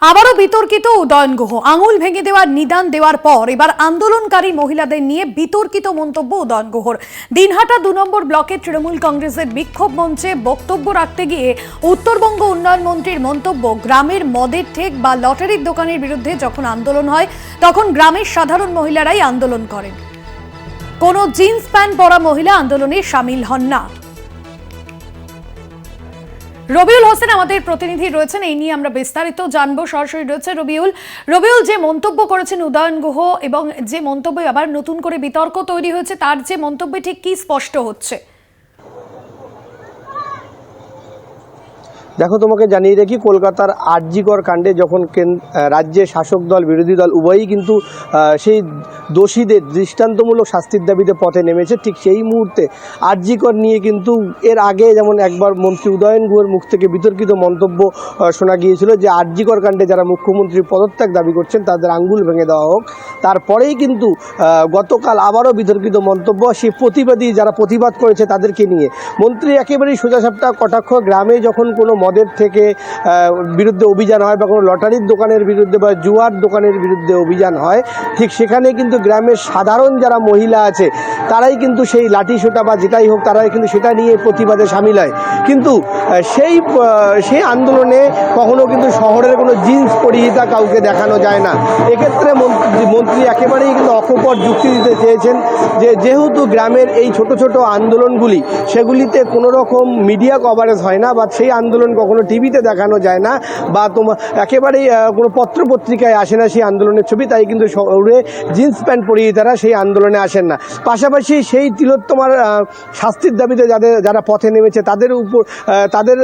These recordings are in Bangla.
আবারও বিতর্কিত উদয়ন গুহ। আঙুল ভেঙে দেওয়ার নিদান দেওয়ার পর এবার আন্দোলনকারী মহিলাদের নিয়ে বিতর্কিত মন্তব্য উদয়ন গুহর। দিনহাটা ২ নম্বর ব্লকের তৃণমূল কংগ্রেসের বিক্ষোভ মঞ্চে বক্তব্য রাখতে গিয়ে উত্তরবঙ্গ উন্নয়ন মন্ত্রীর মন্তব্য, গ্রামের মদের ঠেক বা লটারির দোকানের বিরুদ্ধে যখন আন্দোলন হয় তখন গ্রামের সাধারণ মহিলারাই আন্দোলন করেন, কোনো জিন্স প্যান্ট পরা মহিলা আন্দোলনে সামিল হন না। রবিউল হোসেন আমাদের প্রতিনিধি রয়েছেন, এই নিয়ে আমরা বিস্তারিত জানবো। সরাসরি রয়েছে রবিউল, যে মন্তব্য করেছেন উদয়ন গুহ এবং যে মন্তব্যে আবার নতুন করে বিতর্ক তৈরি হয়েছে, তার যে মন্তব্যে ঠিক কি স্পষ্ট হচ্ছে? দেখো, তোমাকে জানিয়ে রাখি, কলকাতার আরজিকর কাণ্ডে যখন রাজ্যের শাসক দল বিরোধী দল উভয়ই কিন্তু সেই দোষীদের দৃষ্টান্তমূলক শাস্তির দাবিতে পথে নেমেছে, ঠিক সেই মুহূর্তে আরজিকর নিয়ে কিন্তু এর আগে যেমন একবার মন্ত্রী উদয়ন গুহের মুখ থেকে বিতর্কিত মন্তব্য শোনা গিয়েছিল যে আরজিকর কাণ্ডে যারা মুখ্যমন্ত্রীর পদত্যাগ দাবি করছেন তাদের আঙ্গুল ভেঙে দেওয়া হোক। তারপরেই কিন্তু গতকাল আবারও বিতর্কিত মন্তব্য, সেই প্রতিবাদী যারা প্রতিবাদ করেছে তাদেরকে নিয়ে। মন্ত্রী একেবারেই সোজাসাপটা কটাক্ষ, গ্রামে যখন কোনো মদের থেকে বিরুদ্ধে অভিযান হয় বা কোনো লটারির দোকানের বিরুদ্ধে বা জুয়ার দোকানের বিরুদ্ধে অভিযান হয়, ঠিক সেখানে কিন্তু গ্রামের সাধারণ যারা মহিলা আছে তারাই কিন্তু সেই লাঠি সোটা বা যেটাই হোক তারাই কিন্তু সেটা নিয়ে প্রতিবাদে সামিল হয়। কিন্তু সেই আন্দোলনে কখনো কিন্তু শহরের কোনো জিন্স পরিহিতা কাউকে দেখানো যায় না। এক্ষেত্রে মন্ত্রী একেবারেই কিন্তু অকপট যুক্তি দিতে চেয়েছেন যে যেহেতু গ্রামের এই ছোট ছোট আন্দোলনগুলি সেগুলিতে কোনো রকম মিডিয়া কভারেজ হয় না বা সেই আন্দোলন কখনো টিভিতে দেখানো যায় না বা একেবারেই কোনো পত্রপত্রিকায় আসে না সেই আন্দোলনের ছবি, তাই কিন্তু শহরে জিন্স প্যান্ট পরিয়ে তারা সেই আন্দোলনে আসেন না। পাশাপাশি সেই তিলোত্তমার শাস্তির দাবিতে যারা পথে নেমেছে তাদের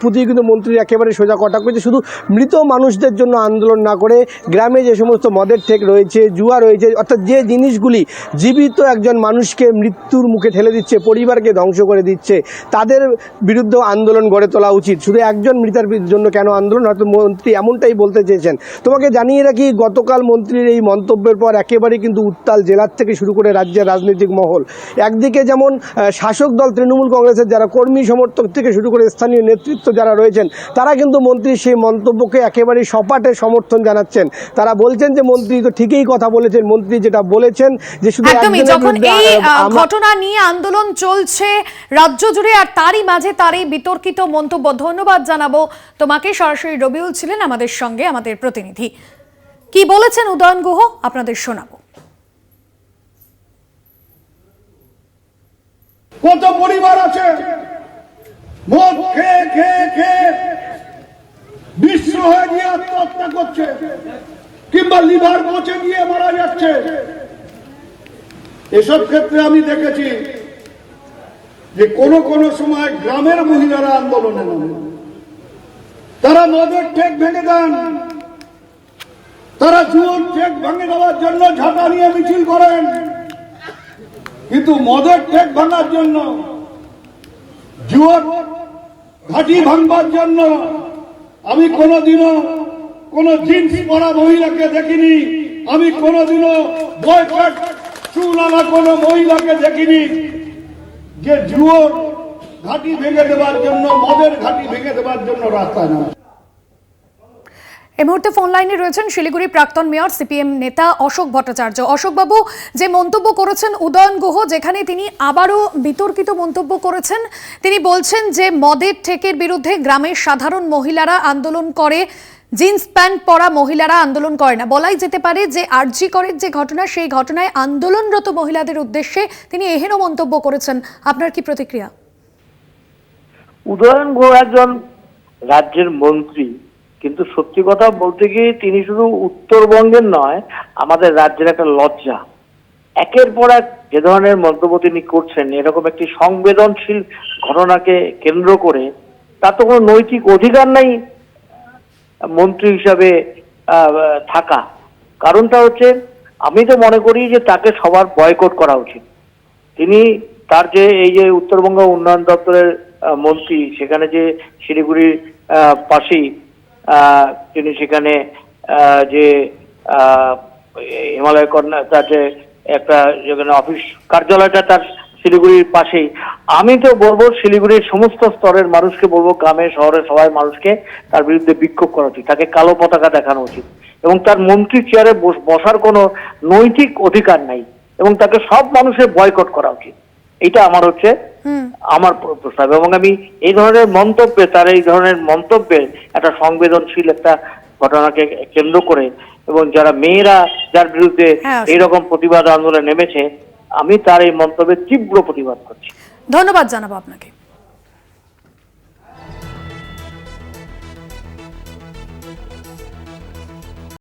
প্রতি কিন্তু মন্ত্রী একেবারে সোজা কটাক্ষ করেছে, শুধু মৃত মানুষদের জন্য আন্দোলন না করে গ্রামে যে সমস্ত মদের ঠেক রয়েছে, জুয়া রয়েছে, অর্থাৎ যে জিনিসগুলি জীবিত একজন মানুষকে মৃত্যুর মুখে ঠেলে দিচ্ছে, পরিবারকে ধ্বংস করে দিচ্ছে, তাদের বিরুদ্ধে আন্দোলন গড়ে তোলা উচিত। শুধু একজন মৃতার জন্য কেন আন্দোলন, হয়তো মন্ত্রী এমনটাই বলতে চেয়েছেন। তোমাকে জানিয়ে রাখি, গতকাল মন্ত্রীর এই মন্তব্যের পর একেবারে কিন্তু উত্তাল জেলার থেকে শুরু করে রাজ্যের রাজনৈতিক মহল। একদিকে যেমন শাসক দল তৃণমূল কংগ্রেসের যারা কর্মী সমর্থক থেকে শুরু করে স্থানীয় নেতৃত্ব যারা রয়েছেন তারা কিন্তু মন্ত্রীর সেই মন্তব্যকে একেবারেই সপাটে সমর্থন জানাচ্ছেন। তারা বলছেন যে মন্ত্রী তো ঠিকই কথা বলেছেন, মন্ত্রী যেটা বলেছেন যে শুধু যখন এই ঘটনা নিয়ে আন্দোলন চলছে রাজ্য জুড়ে আর তারই মাঝে তার এই বিতর্কিত মন্তব্য। ধন্যবাদ জানাবো তোমাকে। সরাসরি রবিউল ছিলেন আমাদের সঙ্গে, আমাদের প্রতিনিধি। কি বলেছেন উদয়ন গুহ আপনাদের শোনাবো। কত পরিবার আছে মদ খেয়ে খেয়ে খেয়ে বিশ্ব হয়ে গিয়ে আত্মহত্যা করছে কিংবা লিভার পচে গিয়ে মারা যাচ্ছে। এসব ক্ষেত্রে আমি দেখেছি যে কোন সময় গ্রামের মহিলারা আন্দোলনে নামে, তারা মদের ঠেক ভেঙে দেন, তারা জুয়ার ঠেক ভেঙে দেওয়ার জন্য ঝাঁটা নিয়ে মিছিল করেন, কিন্তু মদের ঠেক ভাঙার জন্য, জুয়ার ঘাঁটি ভাঙবার জন্য আমি কোনোদিনও কোনো জিন্স পরা মহিলাকে দেখিনি। আমি কোনোদিনও বয়কট চুল আনা কোনো মহিলাকে দেখিনি যে জুয়ার ঘাঁটি ভেঙে দেওয়ার জন্য, মদের ঘাঁটি ভেঙে দেওয়ার জন্য রাস্তায় নামে। এই মুহূর্তে ফোন লাইনে রয়েছেন শিলিগুড়ি প্রাক্তন মেয়র সিপিএম নেতা অশোক ভট্টাচার্য। অশোকবাবু, যে মন্তব্য করেছেন উদয়ন গুহ, যেখানে তিনি আবারও বিতর্কিত মন্তব্য করেছেন, তিনি বলছেন যে মদের ঠেকের বিরুদ্ধে গ্রামের সাধারণ মহিলারা আন্দোলন করে, জিন্স প্যান্ট পরা মহিলারা আন্দোলন করে না। বলাই যেতে পারে যে আরজি করের যে ঘটনা, সেই ঘটনায় আন্দোলনরত মহিলাদের উদ্দেশ্যে তিনি এহেন মন্তব্য করেছেন। আপনার কি প্রতিক্রিয়া? উদয়ন গুহ একজন রাজ্যের মন্ত্রী, কিন্তু সত্যি কথা বলতে গিয়ে তিনি শুধু উত্তরবঙ্গের নয়, আমাদের রাজ্যের একটা লজ্জা। একের পর এক যে ধরনের মন্তব্য তিনি করছেন, এরকম একটি সংবেদনশীল ঘটনাকে কেন্দ্র করে, তার তো কোনো নৈতিক অধিকার নাই মন্ত্রী হিসাবে থাকা। কারণটা হচ্ছে, আমি তো মনে করি যে তাকে সবার বয়কট করা উচিত। তিনি তার যে এই যে উত্তরবঙ্গ উন্নয়ন দপ্তরের মন্ত্রী, সেখানে যে শিলিগুড়ির পাশেই তিনি সেখানে যে হিমালয় কন্যা, তার যে একটা যেখানে অফিস কার্যালয়টা তার শিলিগুড়ির পাশেই। আমি তো বলবো শিলিগুড়ির সমস্ত স্তরের মানুষকে বলবো, গ্রামে শহরে সবাই মানুষকে তার বিরুদ্ধে বিক্ষোভ করা উচিত, তাকে কালো পতাকা দেখানো উচিত, এবং তার মন্ত্রী চেয়ারে বসার কোনো নৈতিক অধিকার নাই, এবং তাকে সব মানুষের বয়কট করা উচিত। এটা আমার হচ্ছে আমার প্রস্তাব। এবং আমি এই ধরনের মন্তব্যে, তার এই ধরনের মন্তব্যের একটা সংবেদনশীল একটা ঘটনাকে কেন্দ্র করে, এবং যারা মেয়েরা যার বিরুদ্ধে হ্যাঁ, এইরকম প্রতিবাদ আন্দোলনে নেমেছে, আমি তার এই মন্তব্যের তীব্র প্রতিবাদ করছি। ধন্যবাদ জানাবো আপনাকে।